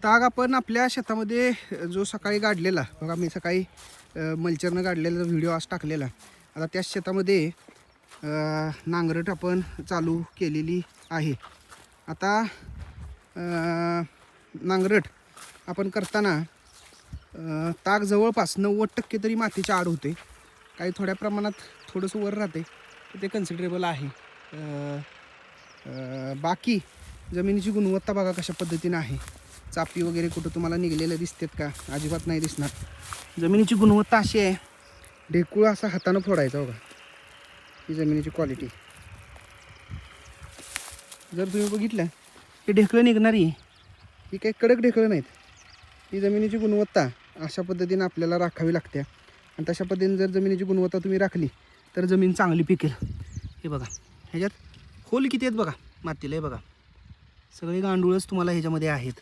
ताग आपण आपल्या शेतामध्ये जो सकाळी गाडलेला बघा, मी सकाळी मल्चरनं गाडलेला व्हिडिओ आज टाकलेला. आता त्या शेतामध्ये नांगरट आपण चालू केलेली आहे. आता नांगरट आपण करताना ताग जवळपास 90% तरी मातीच्या आड होते. काही थोड्या प्रमाणात थोडंसं वर राहते, तर ते कन्सिडरेबल आहे. बाकी जमिनीची गुणवत्ता बघा कशा पद्धतीने आहे. चापी वगैरे कुठं तुम्हाला निघलेल्या दिसतात का? अजिबात नाही दिसणार. जमिनीची गुणवत्ता अशी आहे, ढेकूळ असा हातानं फोडायचा बघा. ही जमिनीची क्वालिटी जर तुम्ही बघितलं, ही ढेकळं निघणारी ही काही कडक ढेकळं नाहीत. ही जमिनीची गुणवत्ता अशा पद्धतीने आपल्याला राखावी लागते. आणि तशा पद्धतीने जर जमिनीची गुणवत्ता तुम्ही राखली तर जमीन चांगली पिकेल. हे बघा, ह्याच्यात होल किती आहेत बघा मातीला. हे बघा, सगळे गांडूळच तुम्हाला ह्याच्यामध्ये आहेत.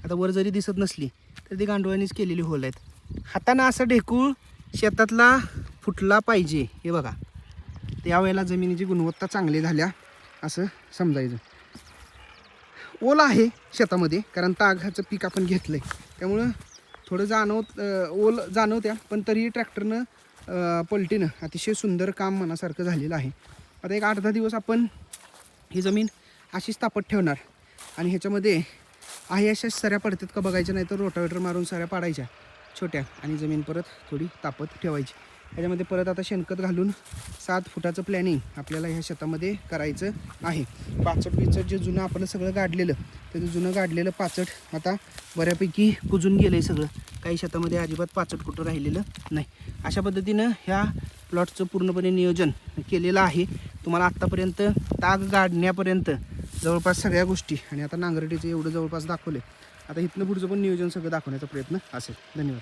आता वर जरी दिसत नसली तर ती गांडुळांनीच केलेली होल आहेत. हातानं असं ढेकूळ शेतातला फुटला पाहिजे. हे बघा, त्यावेळेला जमिनीची गुणवत्ता चांगली झाल्या असं समजायचं. ओल आहे शेतामध्ये, कारण तागाचं पीक आपण घेतलं आहे, त्यामुळं थोडं ओल जाणवत्या. पण तरीही ट्रॅक्टरनं पलटीनं अतिशय सुंदर काम मनासारखं झालेलं आहे. आता एक 8-10 दिवस आपण ही जमीन अशीच तापत ठेवणार आणि ह्याच्यामध्ये आहे अशाच सऱ्या पडतात का बघायच्या, नाही तर रोटावेटर मारून सऱ्या पाडायच्या छोट्या आणि जमीन परत थोडी तापत ठेवायची. ह्याच्यामध्ये परत आता शेणखत घालून 7 फुटाचं प्लॅनिंग आपल्याला ह्या शेतामध्ये करायचं आहे. पाचट बिचट जे जुनं आपण सगळं गाडलेलं, ते जुनं गाडलेलं पाचट आता बऱ्यापैकी कुजून गेलं आहे सगळं. काही शेतामध्ये अजिबात पाचट कुठं राहिलेलं नाही. अशा पद्धतीनं ह्या प्लॉटचं पूर्णपणे नियोजन केलेलं आहे. तुम्हाला आत्तापर्यंत ताग गाडण्यापर्यंत जवळपास सगळ्या गोष्टी आणि आता नांगरटीचं एवढं जवळपास दाखवले. आता इथनं पुढचं पण नियोजन सगळं दाखवण्याचा प्रयत्न असेल. धन्यवाद.